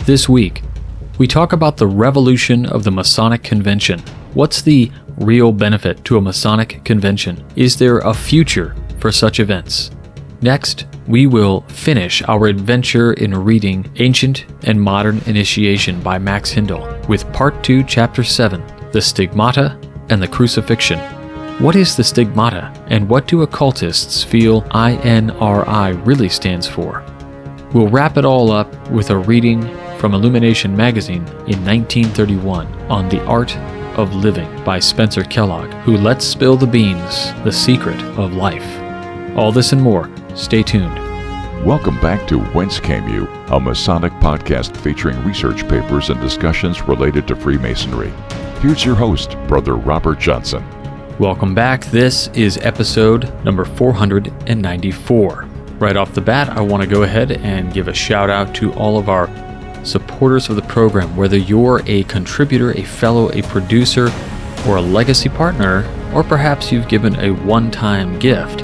This week, we talk about the revolution of the Masonic Convention. What's the real benefit to a Masonic Convention? Is there a future for such events? Next, we will finish our adventure in reading Ancient and Modern Initiation by Max Heindel with Part 2, Chapter 7, The Stigmata and the Crucifixion. What is the Stigmata, and what do occultists feel INRI really stands for? We'll wrap it all up with a reading from Illumination magazine in 1931 on The Art of Living by Spencer Kellogg, who lets spill the beans, the secret of life. All this and more. Stay tuned. Welcome back to Whence Came You, a Masonic podcast featuring research papers and discussions related to Freemasonry. Here's your host, Brother Robert Johnson. Welcome back. This is episode number 494. Right off the bat, I want to go ahead and give a shout out to all of our supporters of the program, whether you're a contributor, a fellow, a producer, or a legacy partner, or perhaps you've given a one-time gift.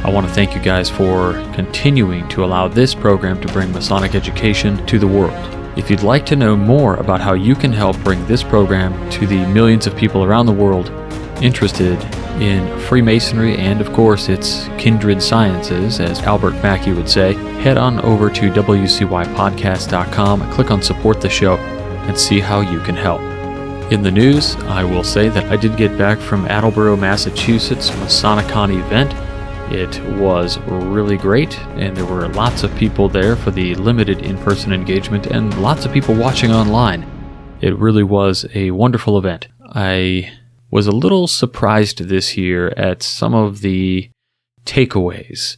I want to thank you guys for continuing to allow this program to bring Masonic education to the world. If you'd like to know more about how you can help bring this program to the millions of people around the world interested in Freemasonry and, of course, its kindred sciences, as Albert Mackey would say, head on over to wcypodcast.com, click on Support the Show, and see how you can help. In the news, I will say that I did get back from Attleboro, Massachusetts Masonicon event. It was really great, and there were lots of people there for the limited in-person engagement and lots of people watching online. It really was a wonderful event. I was a little surprised this year at some of the takeaways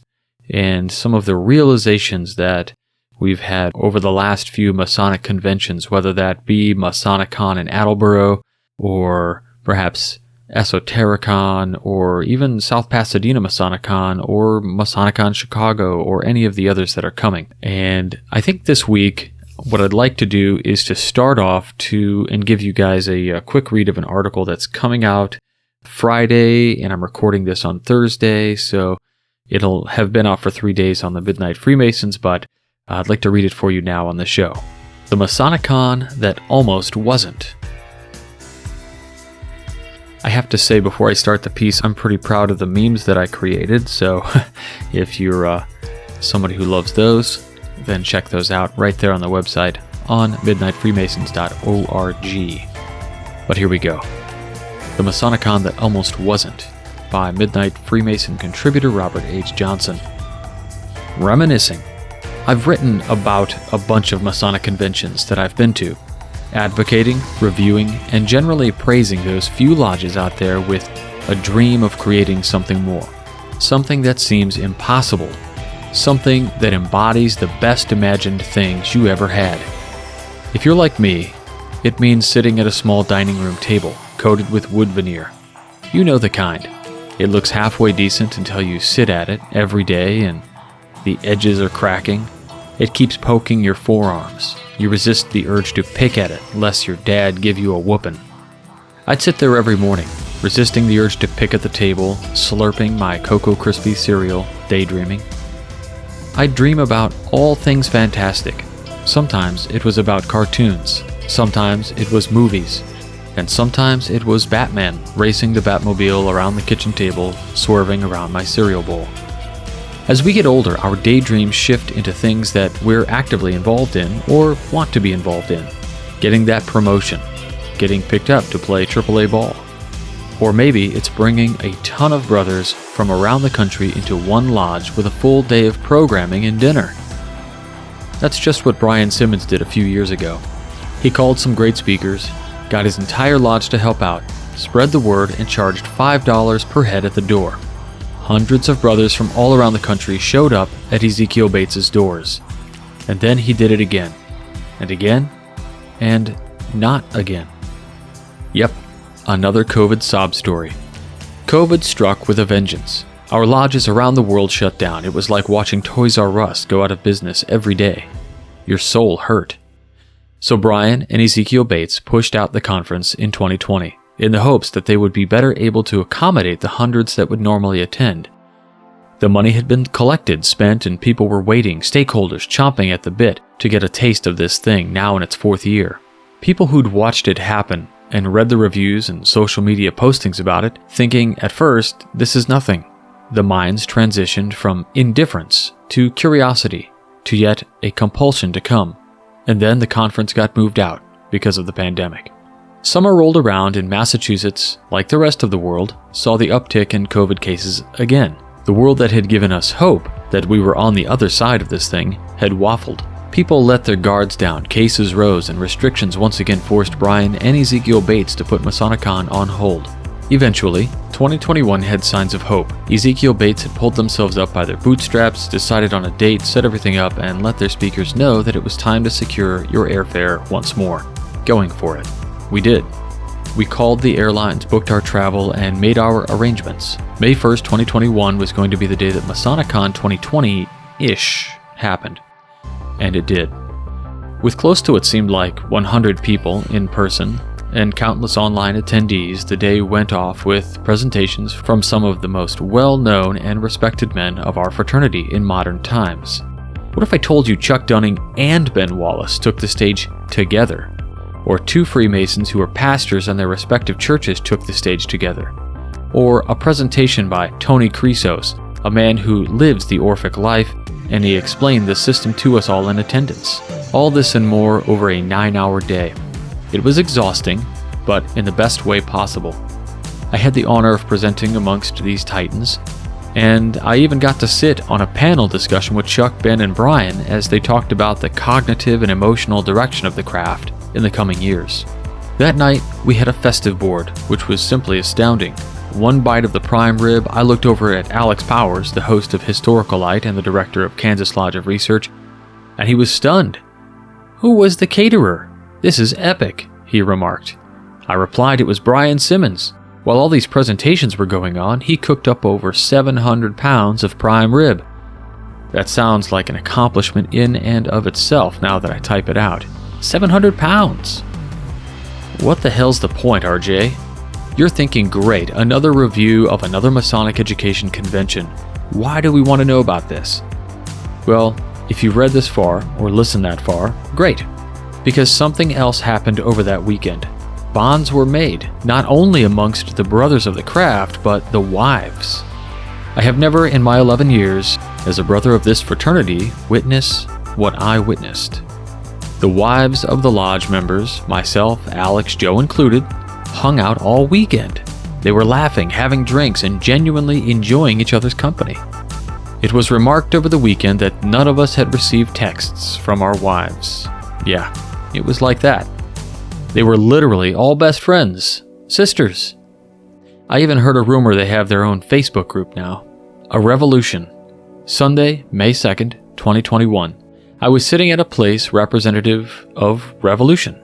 and some of the realizations that we've had over the last few Masonic conventions, whether that be Masonicon in Attleboro or perhaps Esotericon, or even South Pasadena Masonicon, or Masonicon Chicago, or any of the others that are coming. And I think this week, what I'd like to do is to start off and give you guys a quick read of an article that's coming out Friday, and I'm recording this on Thursday, so it'll have been out for 3 days on the Midnight Freemasons, but I'd like to read it for you now on the show. The Masonicon That Almost Wasn't. I have to say before I start the piece, I'm pretty proud of the memes that I created, so if you're somebody who loves those, then check those out right there on the website on midnightfreemasons.org. But here we go. The Masonicon That Almost Wasn't by Midnight Freemason contributor Robert H. Johnson. Reminiscing. I've written about a bunch of Masonic conventions that I've been to, advocating, reviewing, and generally praising those few lodges out there with a dream of creating something more, something that seems impossible, something that embodies the best imagined things you ever had. If you're like me, it means sitting at a small dining room table coated with wood veneer. You know the kind. It looks halfway decent until you sit at it every day and the edges are cracking. It keeps poking your forearms. You resist the urge to pick at it, lest your dad give you a whooping. I'd sit there every morning, resisting the urge to pick at the table, slurping my Cocoa Krispy cereal, daydreaming. I'd dream about all things fantastic. Sometimes it was about cartoons, sometimes it was movies, and sometimes it was Batman racing the Batmobile around the kitchen table, swerving around my cereal bowl. As we get older, our daydreams shift into things that we're actively involved in or want to be involved in. Getting that promotion, getting picked up to play AAA ball. Or maybe it's bringing a ton of brothers from around the country into one lodge with a full day of programming and dinner. That's just what Brian Simmons did a few years ago. He called some great speakers, got his entire lodge to help out, spread the word, and charged $5 per head at the door. Hundreds of brothers from all around the country showed up at Ezekiel Bates's doors. And then he did it again, and again, and not again. Yep, another COVID sob story. COVID struck with a vengeance. Our lodges around the world shut down. It was like watching Toys R Us go out of business every day. Your soul hurt. So Brian and Ezekiel Bates pushed out the conference in 2020. In the hopes that they would be better able to accommodate the hundreds that would normally attend. The money had been collected, spent, and people were waiting, stakeholders chomping at the bit to get a taste of this thing now in its 4th year. People who'd watched it happen and read the reviews and social media postings about it, thinking at first, this is nothing. The minds transitioned from indifference to curiosity to yet a compulsion to come. And then the conference got moved out because of the pandemic. Summer rolled around and Massachusetts, like the rest of the world, saw the uptick in COVID cases again. The world that had given us hope that we were on the other side of this thing had waffled. People let their guards down, cases rose, and restrictions once again forced Brian and Ezekiel Bates to put Masonicon on hold. Eventually, 2021 had signs of hope. Ezekiel Bates had pulled themselves up by their bootstraps, decided on a date, set everything up, and let their speakers know that it was time to secure your airfare once more. Going for it. We did. We called the airlines, booked our travel, and made our arrangements. May 1st, 2021 was going to be the day that Masonicon 2020-ish happened. And it did. With close to what seemed like 100 people in person and countless online attendees, the day went off with presentations from some of the most well-known and respected men of our fraternity in modern times. What if I told you Chuck Dunning and Ben Wallace took the stage together? Or 2 Freemasons who were pastors in their respective churches took the stage together? Or a presentation by Tony Chrysos, a man who lives the Orphic life, and he explained the system to us all in attendance. All this and more over a 9-hour day. It was exhausting, but in the best way possible. I had the honor of presenting amongst these titans, and I even got to sit on a panel discussion with Chuck, Ben, and Brian as they talked about the cognitive and emotional direction of the craft in the coming years. That night, we had a festive board, which was simply astounding. One bite of the prime rib, I looked over at Alex Powers, the host of Historicalite and the director of Kansas Lodge of Research, and he was stunned. "Who was the caterer? This is epic," he remarked. I replied it was Brian Simmons. While all these presentations were going on, he cooked up over 700 pounds of prime rib. That sounds like an accomplishment in and of itself now that I type it out. 700 pounds! What the hell's the point, RJ? You're thinking, great, another review of another Masonic education convention. Why do we want to know about this? Well, if you've read this far, or listened that far, great. Because something else happened over that weekend. Bonds were made, not only amongst the brothers of the craft, but the wives. I have never in my 11 years, as a brother of this fraternity, witnessed what I witnessed. The wives of the lodge members, myself, Alex, Joe included, hung out all weekend. They were laughing, having drinks, and genuinely enjoying each other's company. It was remarked over the weekend that none of us had received texts from our wives. Yeah, it was like that. They were literally all best friends, sisters. I even heard a rumor they have their own Facebook group now. A Revolution. Sunday, May 2nd, 2021. I was sitting at a place representative of Revolution.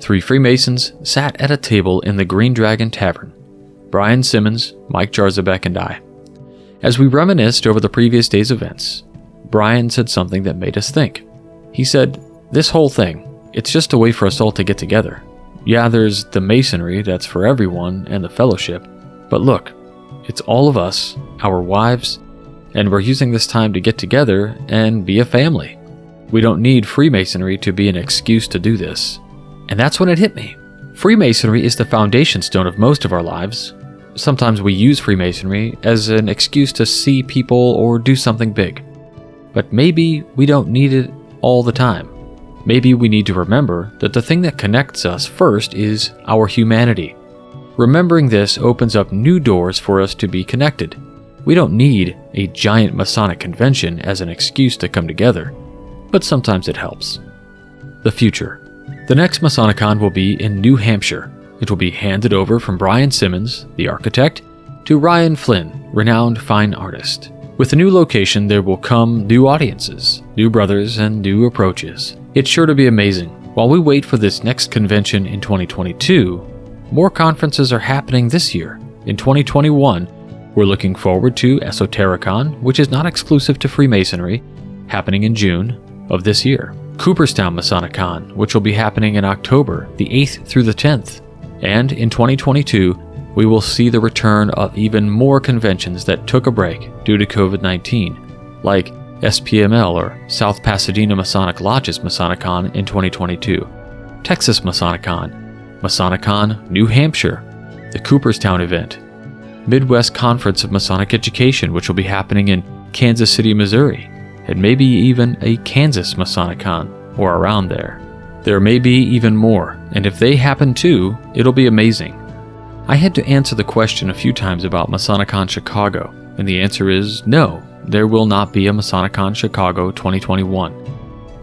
3 Freemasons sat at a table in the Green Dragon Tavern. Brian Simmons, Mike Jarzabek, and I. As we reminisced over the previous day's events, Brian said something that made us think. He said, "This whole thing, it's just a way for us all to get together. Yeah, there's the Masonry, that's for everyone, and the fellowship. But look, it's all of us, our wives, and we're using this time to get together and be a family. We don't need Freemasonry to be an excuse to do this." And that's when it hit me. Freemasonry is the foundation stone of most of our lives. Sometimes we use Freemasonry as an excuse to see people or do something big. But maybe we don't need it all the time. Maybe we need to remember that the thing that connects us first is our humanity. Remembering this opens up new doors for us to be connected. We don't need a giant Masonic convention as an excuse to come together, but sometimes it helps. The future. The next Masonicon will be in New Hampshire. It will be handed over from Brian Simmons, the architect, to Ryan Flynn, renowned fine artist. With the new location, there will come new audiences, new brothers, and new approaches. It's sure to be amazing. While we wait for this next convention in 2022, more conferences are happening this year. In 2021, we're looking forward to Esotericon, which is not exclusive to Freemasonry, happening in June of this year. Cooperstown Masonicon, which will be happening in October, the 8th through the 10th. And in 2022, we will see the return of even more conventions that took a break due to COVID-19, like SPML or South Pasadena Masonic Lodge's Masonicon in 2022, Texas Masonicon, Masonicon New Hampshire, the Cooperstown event, Midwest Conference of Masonic Education, which will be happening in Kansas City, Missouri, and maybe even a Kansas Masonicon or around there. There may be even more, and if they happen too, it'll be amazing. I had to answer the question a few times about Masonicon Chicago, and the answer is no, there will not be a Masonicon Chicago 2021,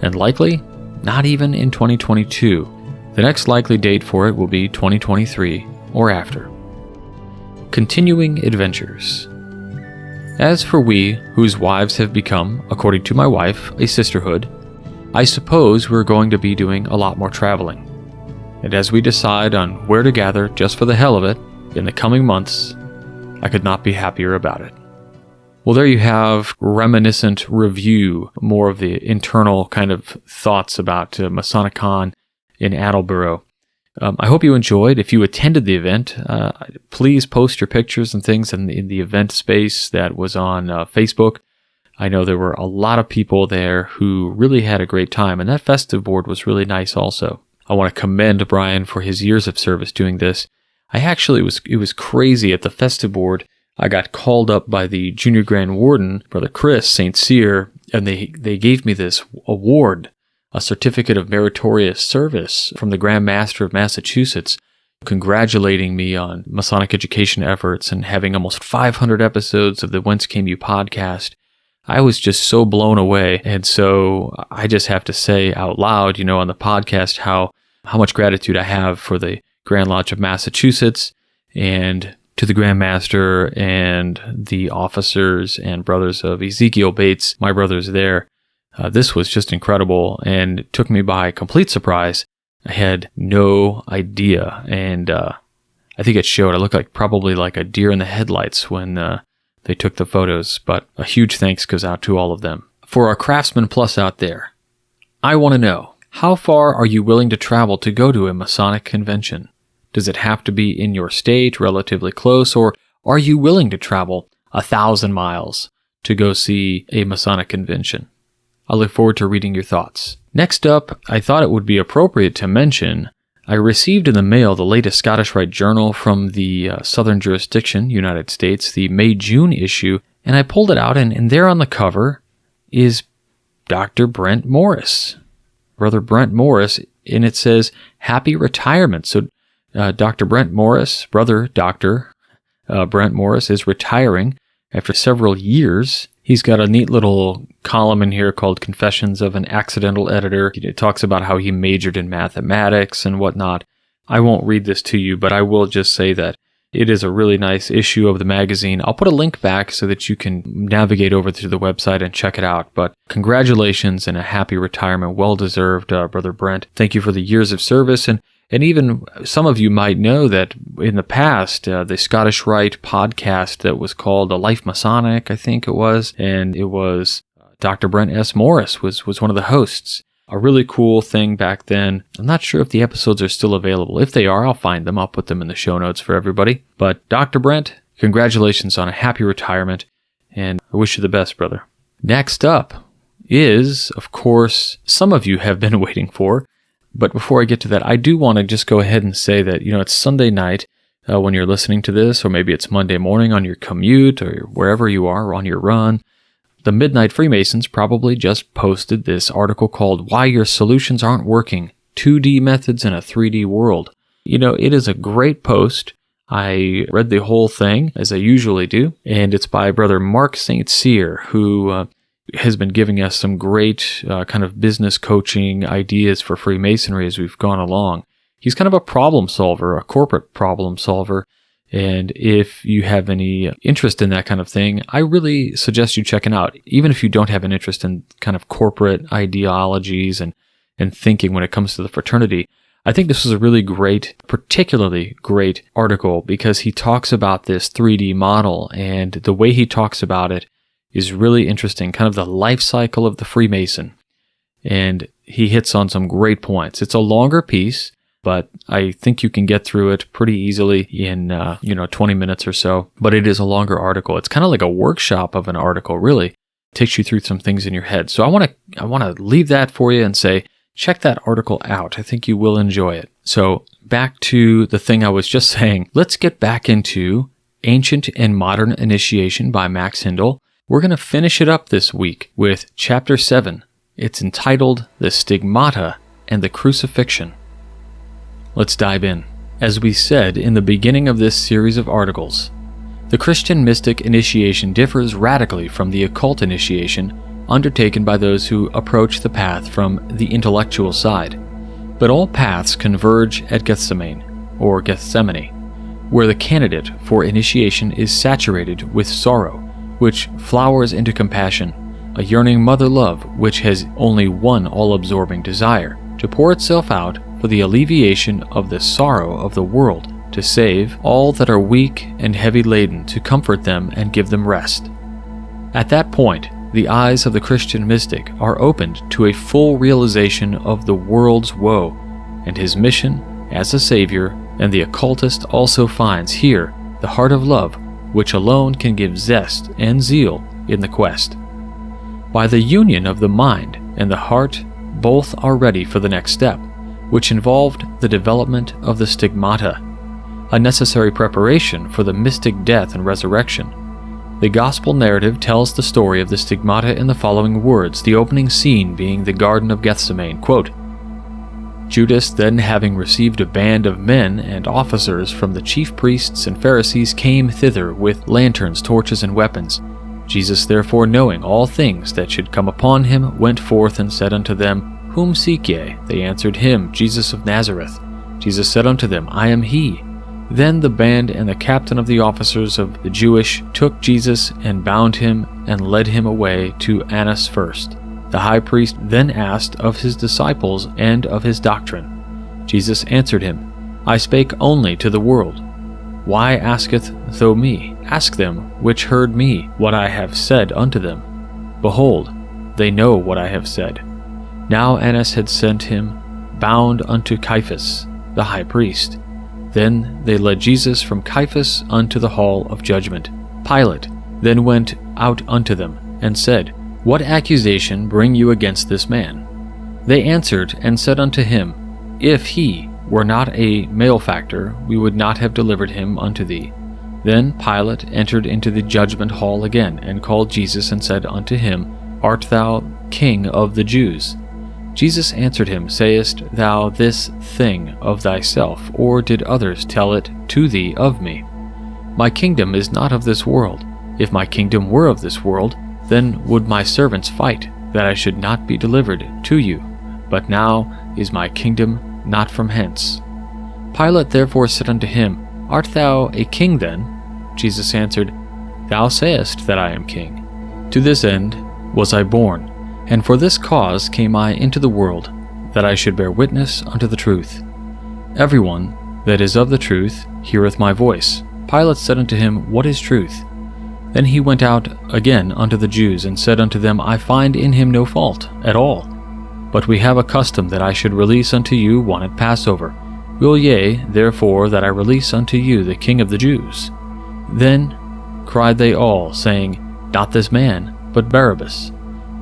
and likely not even in 2022. The next likely date for it will be 2023 or after. Continuing adventures. As for we, whose wives have become, according to my wife, a sisterhood, I suppose we're going to be doing a lot more traveling. And as we decide on where to gather just for the hell of it in the coming months, I could not be happier about it. Well, there you have reminiscent review, more of the internal kind of thoughts about Masonicon in Attleboro. I hope you enjoyed. If you attended the event, please post your pictures and things in the event space that was on Facebook. I know there were a lot of people there who really had a great time, and that festive board was really nice also. I want to commend Brian for his years of service doing this. It was crazy at the festive board. I got called up by the Junior Grand Warden, Brother Chris St. Cyr, and they gave me this award, a certificate of meritorious service from the Grand Master of Massachusetts, congratulating me on Masonic education efforts and having almost 500 episodes of the Whence Came You podcast. I was just so blown away. And so I just have to say out loud, on the podcast, how much gratitude I have for the Grand Lodge of Massachusetts and to the Grand Master and the officers and brothers of Ezekiel Bates, my brothers there. This was just incredible and took me by complete surprise. I had no idea, and I think it showed. I looked probably like a deer in the headlights when they took the photos, but a huge thanks goes out to all of them. For our Craftsman Plus out there, I want to know, how far are you willing to travel to go to a Masonic convention? Does it have to be in your state, relatively close, or are you willing to travel 1,000 miles to go see a Masonic convention? I look forward to reading your thoughts. Next up, I thought it would be appropriate to mention I received in the mail the latest Scottish Rite Journal from the Southern Jurisdiction, United States, the May-June issue, and I pulled it out, and there on the cover is Dr. Brent Morris, Brother Brent Morris, and it says, Happy Retirement. So Dr. Brent Morris, Brother Dr. Brent Morris, is retiring after several years. He's got a neat little column in here called Confessions of an Accidental Editor. It talks about how he majored in mathematics and whatnot. I won't read this to you, but I will just say that it is a really nice issue of the magazine. I'll put a link back so that you can navigate over to the website and check it out. But congratulations and a happy retirement. Well-deserved, Brother Brent. Thank you for the years of service. And even some of you might know that in the past, the Scottish Rite podcast that was called Life Masonic, I think it was, and it was Dr. Brent S. Morris was one of the hosts. A really cool thing back then. I'm not sure if the episodes are still available. If they are, I'll find them. I'll put them in the show notes for everybody. But Dr. Brent, congratulations on a happy retirement, and I wish you the best, brother. Next up is, of course, some of you have been waiting for. But before I get to that, I do want to just go ahead and say that, it's Sunday night when you're listening to this, or maybe it's Monday morning on your commute or wherever you are on your run. The Midnight Freemasons probably just posted this article called Why Your Solutions Aren't Working, 2D Methods in a 3D World. It is a great post. I read the whole thing, as I usually do, and it's by Brother Mark St. Cyr, who has been giving us some great kind of business coaching ideas for Freemasonry as we've gone along. He's kind of a problem solver, a corporate problem solver, and if you have any interest in that kind of thing, I really suggest you checking out, even if you don't have an interest in kind of corporate ideologies and thinking when it comes to the fraternity. I think this is a really great, particularly great article because he talks about this 3D model, and the way he talks about it is really interesting, kind of the life cycle of the Freemason. And he hits on some great points. It's a longer piece, but I think you can get through it pretty easily in 20 minutes or so. But it is a longer article. It's kind of like a workshop of an article, really. It takes you through some things in your head. So I want to leave that for you and say, check that article out. I think you will enjoy it. So back to the thing I was just saying. Let's get back into Ancient and Modern Initiation by Max Heindel. We're going to finish it up this week with Chapter 7. It's entitled The Stigmata and the Crucifixion. Let's dive in. As we said in the beginning of this series of articles, the Christian mystic initiation differs radically from the occult initiation undertaken by those who approach the path from the intellectual side. But all paths converge at Gethsemane, where the candidate for initiation is saturated with sorrow, which flowers into compassion, a yearning mother love which has only one all-absorbing desire, to pour itself out for the alleviation of the sorrow of the world, to save all that are weak and heavy laden, to comfort them and give them rest. At that point, the eyes of the Christian mystic are opened to a full realization of the world's woe and his mission as a savior, and the occultist also finds here the heart of love, which alone can give zest and zeal in the quest. By the union of the mind and the heart, both are ready for the next step, which involved the development of the stigmata, a necessary preparation for the mystic death and resurrection. The gospel narrative tells the story of the stigmata in the following words, the opening scene being the Garden of Gethsemane. Quote, Judas then, having received a band of men and officers from the chief priests and Pharisees, came thither with lanterns, torches, and weapons. Jesus therefore, knowing all things that should come upon him, went forth and said unto them, Whom seek ye? They answered him, Jesus of Nazareth. Jesus said unto them, I am he. Then the band and the captain of the officers of the Jewish took Jesus and bound him and led him away to Annas first. The high priest then asked of his disciples and of his doctrine. Jesus answered him, I spake only to the world. Why asketh thou me? Ask them which heard me what I have said unto them. Behold, they know what I have said. Now Annas had sent him bound unto Caiaphas, the high priest. Then they led Jesus from Caiaphas unto the hall of judgment. Pilate then went out unto them, and said, What accusation bring you against this man? They answered and said unto him, If he were not a malefactor, we would not have delivered him unto thee. Then Pilate entered into the judgment hall again, and called Jesus, and said unto him, Art thou King of the Jews? Jesus answered him, Sayest thou this thing of thyself, or did others tell it to thee of me? My kingdom is not of this world. If my kingdom were of this world, then would my servants fight, that I should not be delivered to you. But now is my kingdom not from hence. Pilate therefore said unto him, Art thou a king then? Jesus answered, Thou sayest that I am king. To this end was I born, and for this cause came I into the world, that I should bear witness unto the truth. Everyone that is of the truth heareth my voice. Pilate said unto him, What is truth? Then he went out again unto the Jews, and said unto them, I find in him no fault at all. But we have a custom that I should release unto you one at Passover. Will ye, therefore, that I release unto you the King of the Jews? Then cried they all, saying, Not this man, but Barabbas.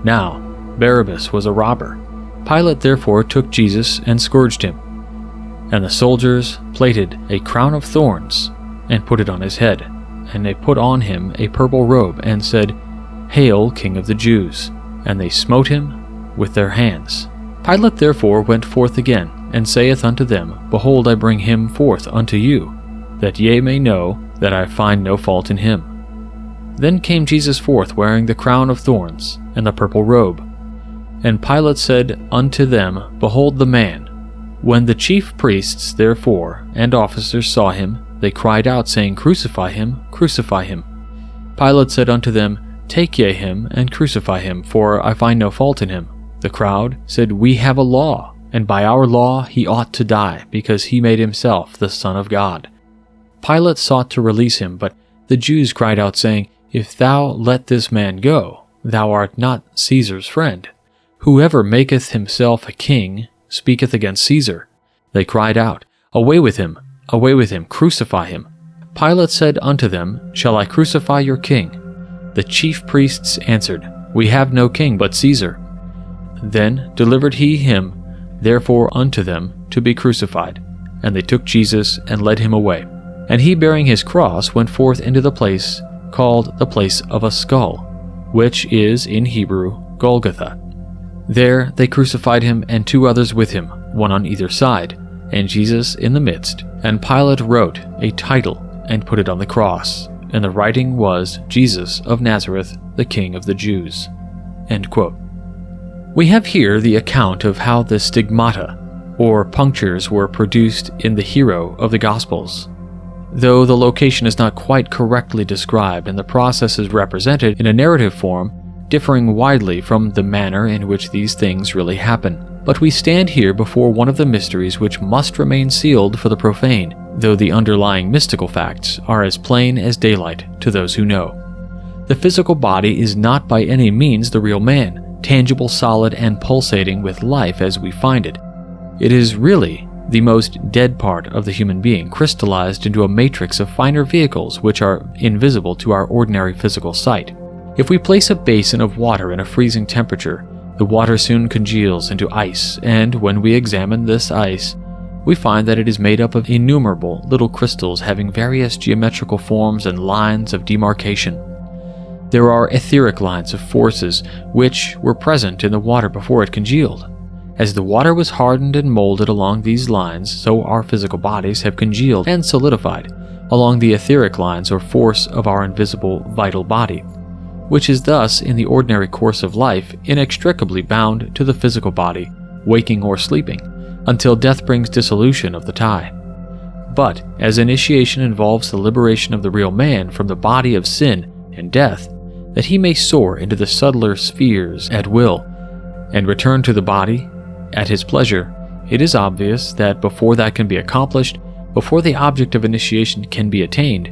Now Barabbas was a robber. Pilate therefore took Jesus and scourged him. And the soldiers plaited a crown of thorns, and put it on his head. And they put on him a purple robe, and said, Hail, King of the Jews! And they smote him with their hands. Pilate therefore went forth again, and saith unto them, Behold, I bring him forth unto you, that ye may know that I find no fault in him. Then came Jesus forth, wearing the crown of thorns, and the purple robe. And Pilate said unto them, Behold the man. When the chief priests therefore and officers saw him, they cried out, saying, Crucify him, crucify him. Pilate said unto them, Take ye him, and crucify him, for I find no fault in him. The crowd said, We have a law, and by our law he ought to die, because he made himself the Son of God. Pilate sought to release him, but the Jews cried out, saying, If thou let this man go, thou art not Caesar's friend. Whoever maketh himself a king speaketh against Caesar. They cried out, "Away with him! Away with him! Crucify him!" Pilate said unto them, "Shall I crucify your king?" The chief priests answered, "We have no king but Caesar." Then delivered he him therefore unto them to be crucified. And they took Jesus and led him away. And he, bearing his cross, went forth into the place called the place of a skull, which is in Hebrew Golgotha. There they crucified him and two others with him, one on either side, and Jesus in the midst. And Pilate wrote a title and put it on the cross, and the writing was, Jesus of Nazareth, the King of the Jews. End quote. We have here the account of how the stigmata, or punctures, were produced in the hero of the Gospels. Though the location is not quite correctly described and the process is represented in a narrative form, differing widely from the manner in which these things really happen. But we stand here before one of the mysteries which must remain sealed for the profane, though the underlying mystical facts are as plain as daylight to those who know. The physical body is not by any means the real man, tangible, solid, and pulsating with life as we find it. It is really the most dead part of the human being, crystallized into a matrix of finer vehicles which are invisible to our ordinary physical sight. If we place a basin of water in a freezing temperature, the water soon congeals into ice, and when we examine this ice, we find that it is made up of innumerable little crystals having various geometrical forms and lines of demarcation. There are etheric lines of forces which were present in the water before it congealed. As the water was hardened and molded along these lines, so our physical bodies have congealed and solidified along the etheric lines or force of our invisible vital body, which is thus, in the ordinary course of life, inextricably bound to the physical body, waking or sleeping, until death brings dissolution of the tie. But as initiation involves the liberation of the real man from the body of sin and death, that he may soar into the subtler spheres at will, and return to the body at his pleasure, it is obvious that before that can be accomplished, before the object of initiation can be attained,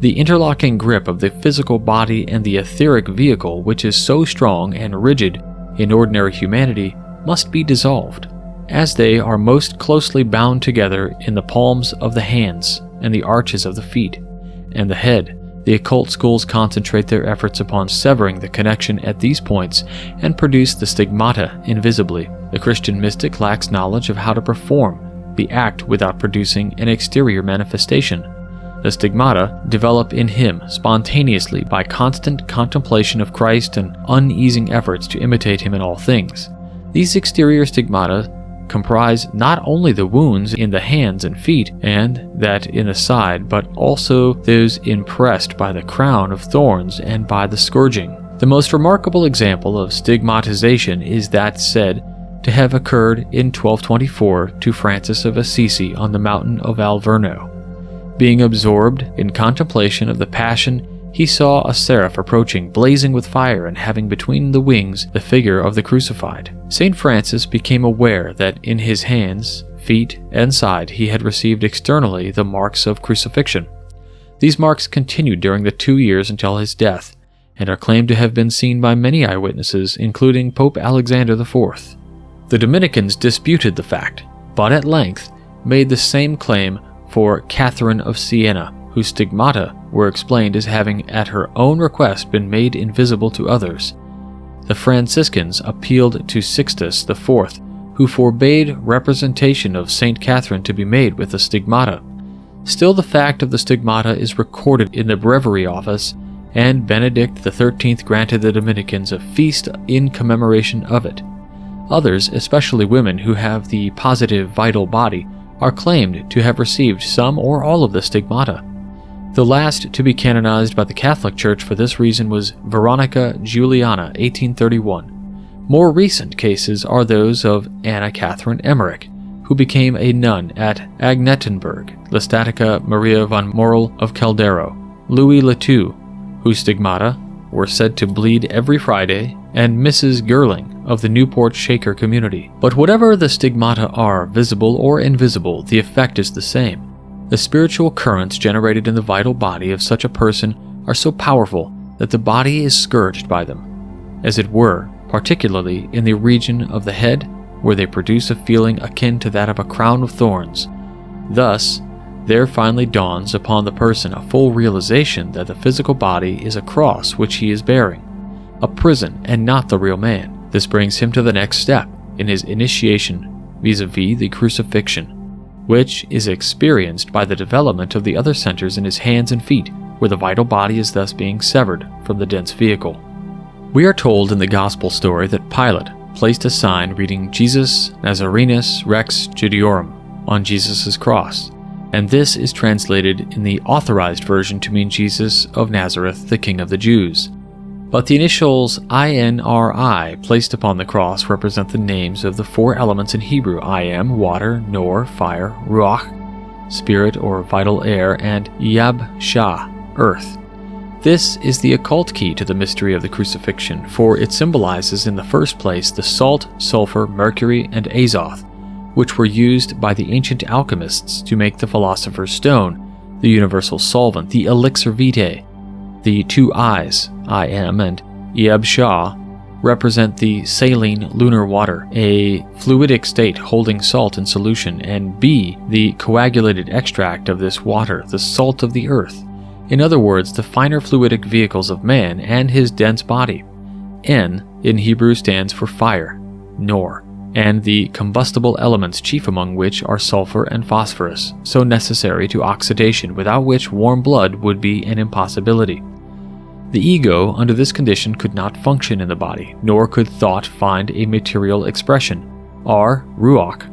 the interlocking grip of the physical body and the etheric vehicle, which is so strong and rigid in ordinary humanity, must be dissolved, as they are most closely bound together in the palms of the hands and the arches of the feet and the head. The occult schools concentrate their efforts upon severing the connection at these points and produce the stigmata invisibly. The Christian mystic lacks knowledge of how to perform the act without producing an exterior manifestation. The stigmata develop in him spontaneously by constant contemplation of Christ and uneasing efforts to imitate him in all things. These exterior stigmata comprise not only the wounds in the hands and feet and that in the side, but also those impressed by the crown of thorns and by the scourging. The most remarkable example of stigmatization is that said to have occurred in 1224 to Francis of Assisi on the mountain of Alverno. Being absorbed in contemplation of the Passion, he saw a seraph approaching, blazing with fire and having between the wings the figure of the crucified. St. Francis became aware that in his hands, feet, and side he had received externally the marks of crucifixion. These marks continued during the 2 years until his death, and are claimed to have been seen by many eyewitnesses, including Pope Alexander IV. The Dominicans disputed the fact, but at length made the same claim for Catherine of Siena, whose stigmata were explained as having at her own request been made invisible to others. The Franciscans appealed to Sixtus IV, who forbade representation of St. Catherine to be made with the stigmata. Still, the fact of the stigmata is recorded in the Breviary Office, and Benedict XIII granted the Dominicans a feast in commemoration of it. Others, especially women who have the positive vital body, are claimed to have received some or all of the stigmata. The last to be canonized by the Catholic Church for this reason was Veronica Juliana, 1831. More recent cases are those of Anna Catherine Emmerich, who became a nun at Agnetenburg, Lestatica Maria von Morel of Caldero, Louis Letou, whose stigmata were said to bleed every Friday, and Mrs. Gerling of the Newport Shaker community. But whatever the stigmata are, visible or invisible, the effect is the same. The spiritual currents generated in the vital body of such a person are so powerful that the body is scourged by them, as it were, particularly in the region of the head, where they produce a feeling akin to that of a crown of thorns. Thus, there finally dawns upon the person a full realization that the physical body is a cross which he is bearing, a prison and not the real man. This brings him to the next step in his initiation vis-a-vis the crucifixion, which is experienced by the development of the other centers in his hands and feet, where the vital body is thus being severed from the dense vehicle. We are told in the Gospel story that Pilate placed a sign reading Jesus Nazarenus Rex Judiorum on Jesus' cross, and this is translated in the Authorized Version to mean Jesus of Nazareth, the King of the Jews. But the initials INRI placed upon the cross represent the names of the four elements in Hebrew: I am, water; Nor, fire; Ruach, spirit or vital air; and Yab Shah, earth. This is the occult key to the mystery of the crucifixion, for it symbolizes in the first place the salt, sulfur, mercury, and azoth, which were used by the ancient alchemists to make the philosopher's stone, the universal solvent, the elixir vitae. The two I's, I am and Yab Shah, represent the saline lunar water, a fluidic state holding salt in solution, and B, the coagulated extract of this water, the salt of the earth. In other words, the finer fluidic vehicles of man and his dense body. N in Hebrew stands for fire, Nor, and the combustible elements, chief among which are sulfur and phosphorus, so necessary to oxidation, without which warm blood would be an impossibility. The ego, under this condition, could not function in the body, nor could thought find a material expression. R, Ruach,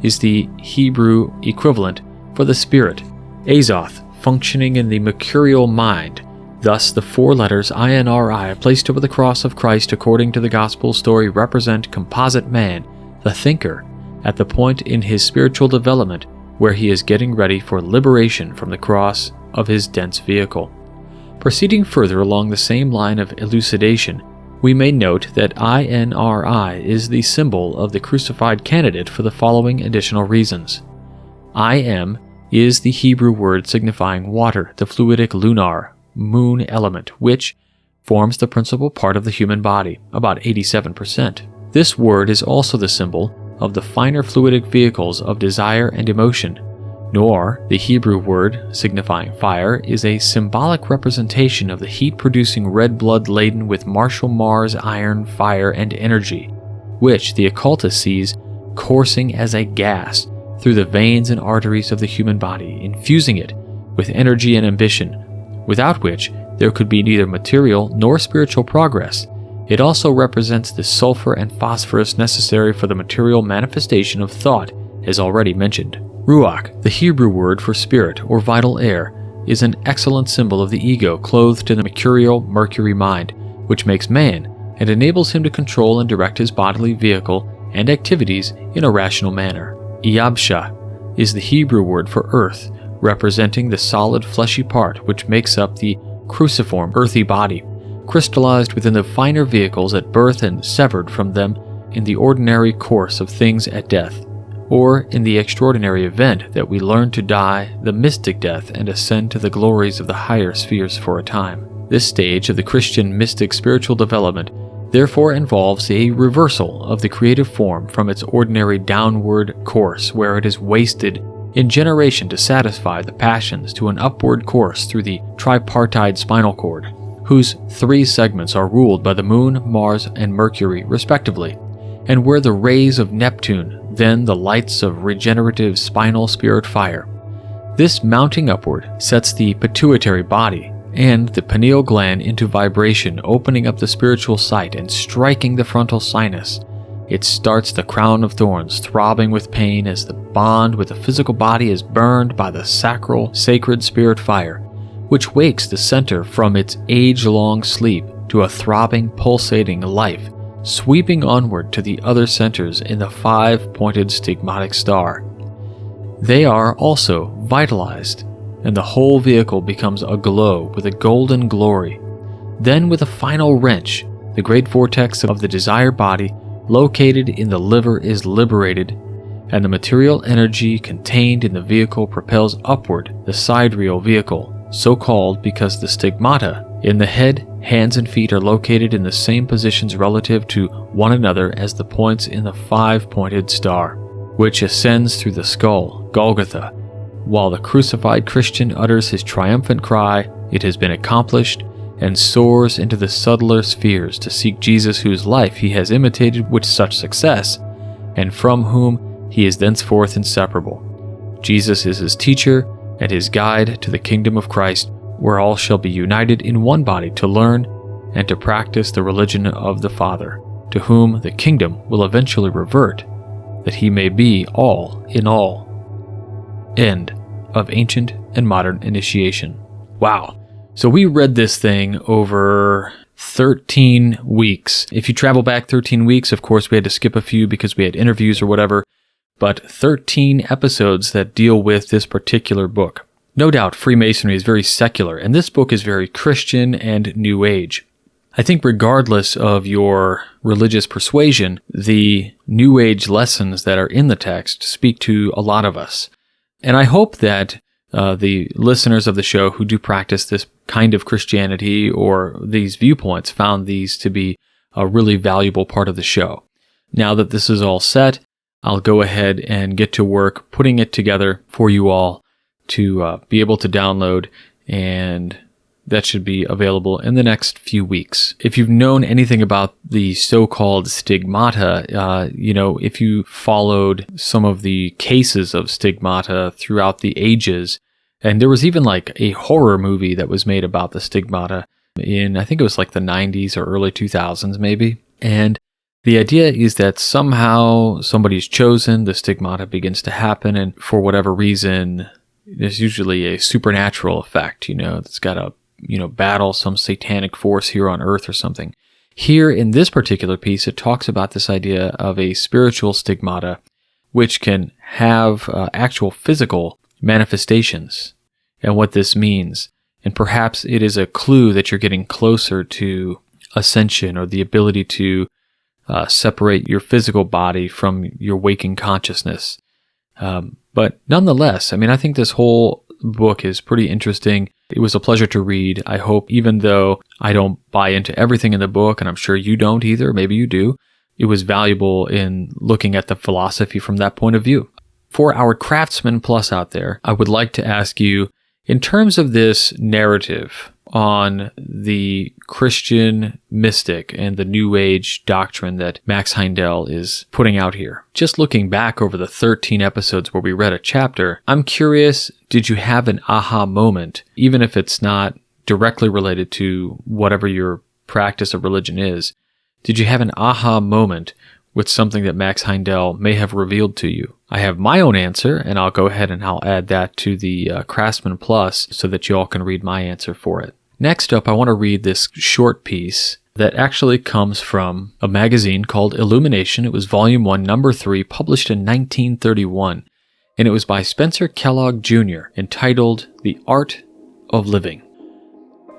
is the Hebrew equivalent for the spirit, Azoth, functioning in the mercurial mind. Thus, the four letters INRI placed over the cross of Christ according to the Gospel story represent composite man, the thinker, at the point in his spiritual development where he is getting ready for liberation from the cross of his dense vehicle. Proceeding further along the same line of elucidation, we may note that INRI is the symbol of the crucified candidate for the following additional reasons. I am is the Hebrew word signifying water, the fluidic lunar, moon element, which forms the principal part of the human body, about 87%. This word is also the symbol of the finer fluidic vehicles of desire and emotion. Nor, the Hebrew word signifying fire, is a symbolic representation of the heat-producing red blood laden with Marshall Mars iron, fire, and energy, which the occultist sees coursing as a gas through the veins and arteries of the human body, infusing it with energy and ambition, without which there could be neither material nor spiritual progress. It also represents the sulfur and phosphorus necessary for the material manifestation of thought, as already mentioned. Ruach, the Hebrew word for spirit or vital air, is an excellent symbol of the ego clothed in the mercurial mercury mind, which makes man and enables him to control and direct his bodily vehicle and activities in a rational manner. Yabsha is the Hebrew word for earth, representing the solid fleshy part which makes up the cruciform earthy body, crystallized within the finer vehicles at birth and severed from them in the ordinary course of things at death, or in the extraordinary event that we learn to die the mystic death and ascend to the glories of the higher spheres for a time. This stage of the Christian mystic spiritual development therefore involves a reversal of the creative form from its ordinary downward course where it is wasted in generation to satisfy the passions to an upward course through the tripartite spinal cord, whose three segments are ruled by the moon, Mars, and Mercury respectively, and where the rays of Neptune, then the lights of regenerative spinal spirit fire. This mounting upward sets the pituitary body and the pineal gland into vibration, opening up the spiritual sight and striking the frontal sinus. It starts the crown of thorns, throbbing with pain as the bond with the physical body is burned by the sacral, sacred spirit fire, which wakes the center from its age-long sleep to a throbbing, pulsating life, sweeping onward to the other centers in the five-pointed stigmatic star. They are also vitalized, and the whole vehicle becomes aglow with a golden glory. Then, with a final wrench, the great vortex of the desire body located in the liver is liberated, and the material energy contained in the vehicle propels upward the sidereal vehicle, so called because the stigmata in the head hands and feet are located in the same positions relative to one another as the points in the 5-pointed star, which ascends through the skull, Golgotha. While the crucified Christian utters his triumphant cry, "It has been accomplished," and soars into the subtler spheres to seek Jesus, whose life he has imitated with such success, and from whom he is thenceforth inseparable. Jesus is his teacher and his guide to the kingdom of Christ, where all shall be united in one body to learn and to practice the religion of the Father, to whom the kingdom will eventually revert, that he may be all in all. End of Ancient and Modern Initiation. Wow. So we read this thing over 13 weeks. If you travel back 13 weeks, of course, we had to skip a few because we had interviews or whatever, but 13 episodes that deal with this particular book. No doubt Freemasonry is very secular, and this book is very Christian and New Age. I think regardless of your religious persuasion, the New Age lessons that are in the text speak to a lot of us. And I hope that the listeners of the show who do practice this kind of Christianity or these viewpoints found these to be a really valuable part of the show. Now that this is all set, I'll go ahead and get to work putting it together for you all to be able to download, and that should be available in the next few weeks. If you've known anything about the so-called stigmata, if you followed some of the cases of stigmata throughout the ages, and there was even like a horror movie that was made about the stigmata in, I think it was like the 90s or early 2000s maybe. And the idea is that somehow somebody's chosen, the stigmata begins to happen, and for whatever reason, there's usually a supernatural effect, that's got to, battle some satanic force here on earth or something. Here in this particular piece, it talks about this idea of a spiritual stigmata, which can have actual physical manifestations and what this means. And perhaps it is a clue that you're getting closer to ascension or the ability to separate your physical body from your waking consciousness. But nonetheless, I think this whole book is pretty interesting. It was a pleasure to read. I hope, even though I don't buy into everything in the book, and I'm sure you don't either, maybe you do, it was valuable in looking at the philosophy from that point of view. For our Craftsman Plus out there, I would like to ask you, in terms of this narrative on the Christian mystic and the New Age doctrine that Max Heindel is putting out here, just looking back over the 13 episodes where we read a chapter, I'm curious, did you have an aha moment, even if it's not directly related to whatever your practice of religion is? Did you have an aha moment with something that Max Heindel may have revealed to you? I have my own answer, and I'll go ahead and I'll add that to the Craftsman Plus so that you all can read my answer for it. Next up, I want to read this short piece that actually comes from a magazine called Illumination. It was Volume 1, Number 3, published in 1931, and it was by Spencer Kellogg, Jr., entitled The Art of Living.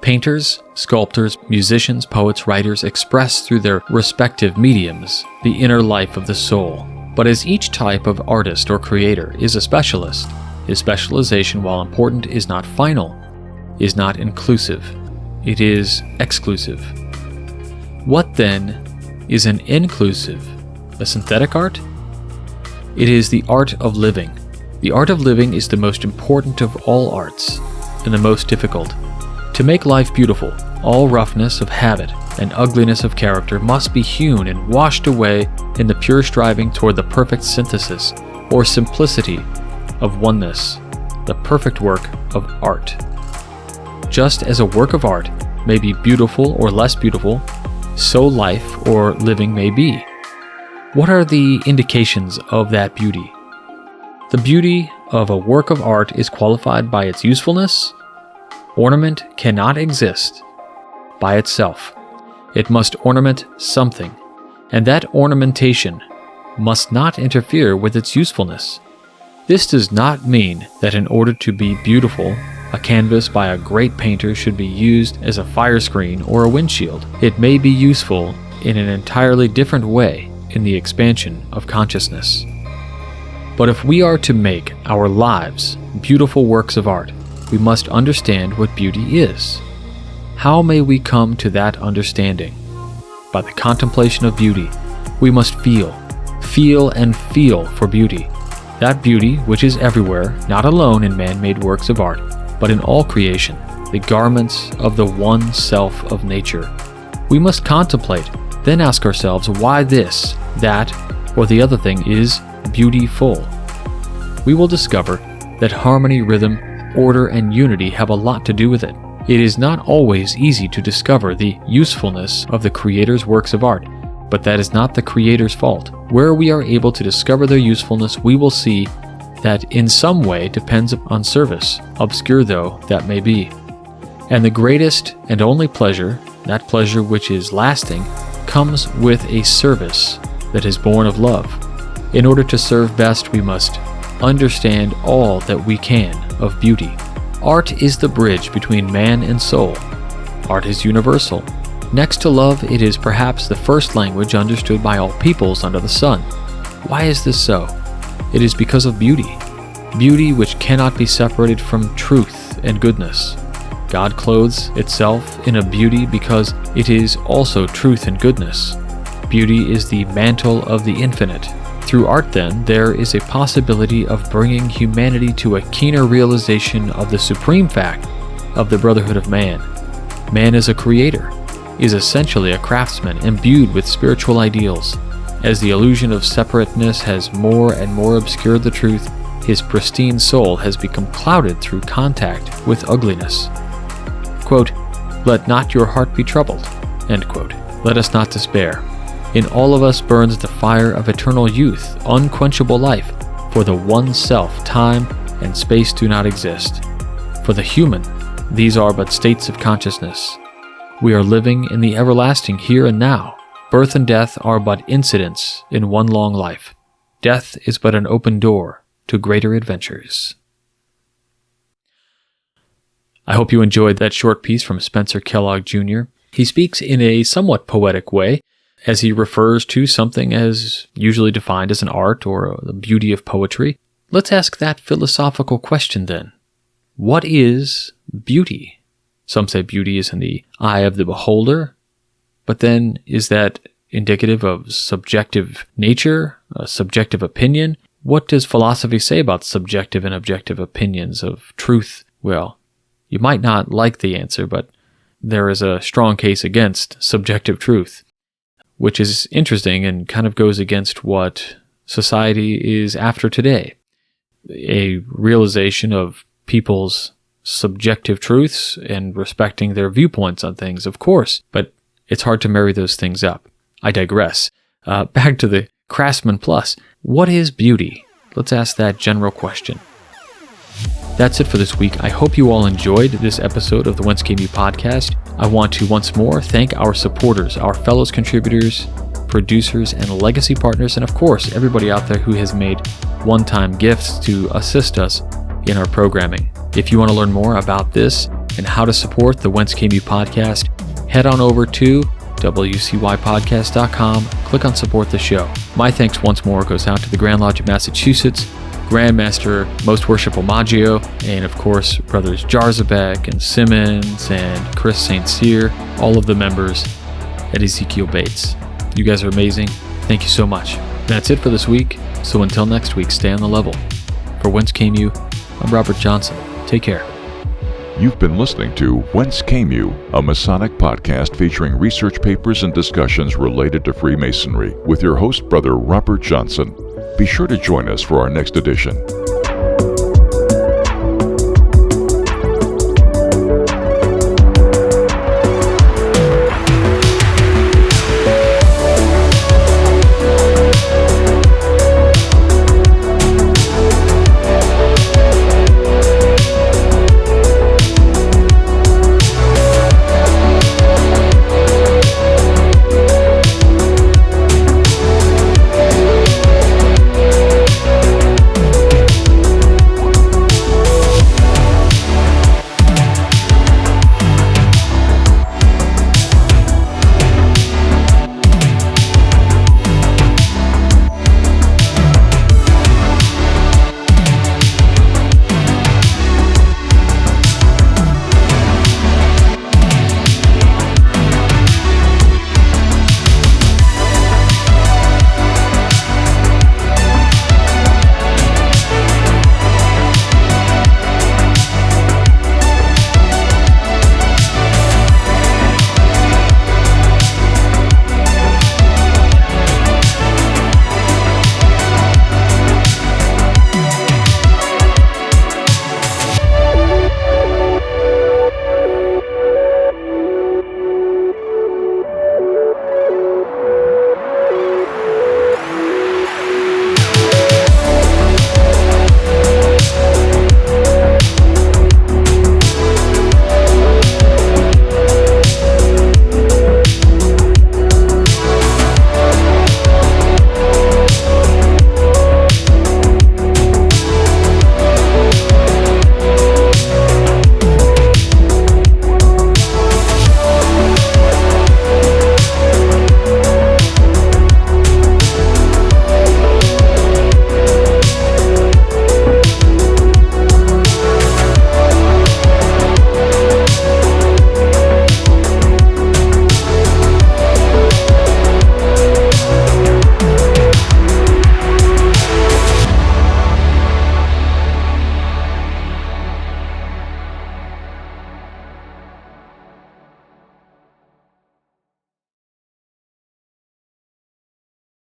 Painters, sculptors, musicians, poets, writers express through their respective mediums the inner life of the soul. But as each type of artist or creator is a specialist, his specialization, while important, is not final, is not inclusive. It is exclusive. What then is an inclusive, a synthetic art? It is the art of living. The art of living is the most important of all arts, and the most difficult. To make life beautiful, all roughness of habit and ugliness of character must be hewn and washed away in the pure striving toward the perfect synthesis or simplicity of oneness, the perfect work of art. Just as a work of art may be beautiful or less beautiful, so life or living may be. What are the indications of that beauty? The beauty of a work of art is qualified by its usefulness. Ornament cannot exist by itself. It must ornament something, and that ornamentation must not interfere with its usefulness. This does not mean that in order to be beautiful, a canvas by a great painter should be used as a fire screen or a windshield. It may be useful in an entirely different way in the expansion of consciousness. But if we are to make our lives beautiful works of art, we must understand what beauty is. How may we come to that understanding? By the contemplation of beauty. We must feel and feel for beauty. That beauty which is everywhere, not alone in man-made works of art, but in all creation, the garments of the one self of nature. We must contemplate, then ask ourselves why this, that, or the other thing is beautiful. We will discover that harmony, rhythm, order, and unity have a lot to do with it. It is not always easy to discover the usefulness of the Creator's works of art, but that is not the Creator's fault. Where we are able to discover their usefulness, we will see that in some way depends on service, obscure though that may be. And the greatest and only pleasure, that pleasure which is lasting, comes with a service that is born of love. In order to serve best, we must understand all that we can of beauty. Art is the bridge between man and soul. Art is universal. Next to love, it is perhaps the first language understood by all peoples under the sun. Why is this so? It is because of beauty. Beauty which cannot be separated from truth and goodness. God clothes itself in a beauty because it is also truth and goodness. Beauty is the mantle of the infinite. Through art, then, there is a possibility of bringing humanity to a keener realization of the supreme fact of the brotherhood of man. Man is a creator, is essentially a craftsman imbued with spiritual ideals. As the illusion of separateness has more and more obscured the truth, his pristine soul has become clouded through contact with ugliness. Quote, "Let not your heart be troubled." End quote. Let us not despair. In all of us burns the fire of eternal youth, unquenchable life. For the one self, time and space do not exist. For the human, these are but states of consciousness. We are living in the everlasting here and now. Birth and death are but incidents in one long life. Death is but an open door to greater adventures. I hope you enjoyed that short piece from Spencer Kellogg Jr. He speaks in a somewhat poetic way, as he refers to something as usually defined as an art or the beauty of poetry. Let's ask that philosophical question then. What is beauty? Some say beauty is in the eye of the beholder, but then is that indicative of subjective nature, a subjective opinion? What does philosophy say about subjective and objective opinions of truth? Well, you might not like the answer, but there is a strong case against subjective truth, which is interesting and kind of goes against what society is after today. A realization of people's subjective truths and respecting their viewpoints on things, of course, but it's hard to marry those things up. I digress. Back to the Craftsman Plus. What is beauty? Let's ask that general question. That's it for this week. I hope you all enjoyed this episode of the Whence Came You podcast. I want to once more thank our supporters, our fellows contributors, producers, and legacy partners, and of course, everybody out there who has made one-time gifts to assist us in our programming. If you want to learn more about this and how to support the Whence Came You podcast, head on over to wcypodcast.com, click on Support the Show. My thanks once more goes out to the Grand Lodge of Massachusetts, Grandmaster Most Worshipful Maggio, and of course, Brothers Jarzabek and Simmons and Chris St. Cyr, all of the members at Ezekiel Bates. You guys are amazing. Thank you so much. That's it for this week, so until next week, stay on the level. For Whence Came You, I'm Robert Johnson. Take care. You've been listening to Whence Came You, a Masonic podcast featuring research papers and discussions related to Freemasonry with your host, Brother Robert Johnson. Be sure to join us for our next edition.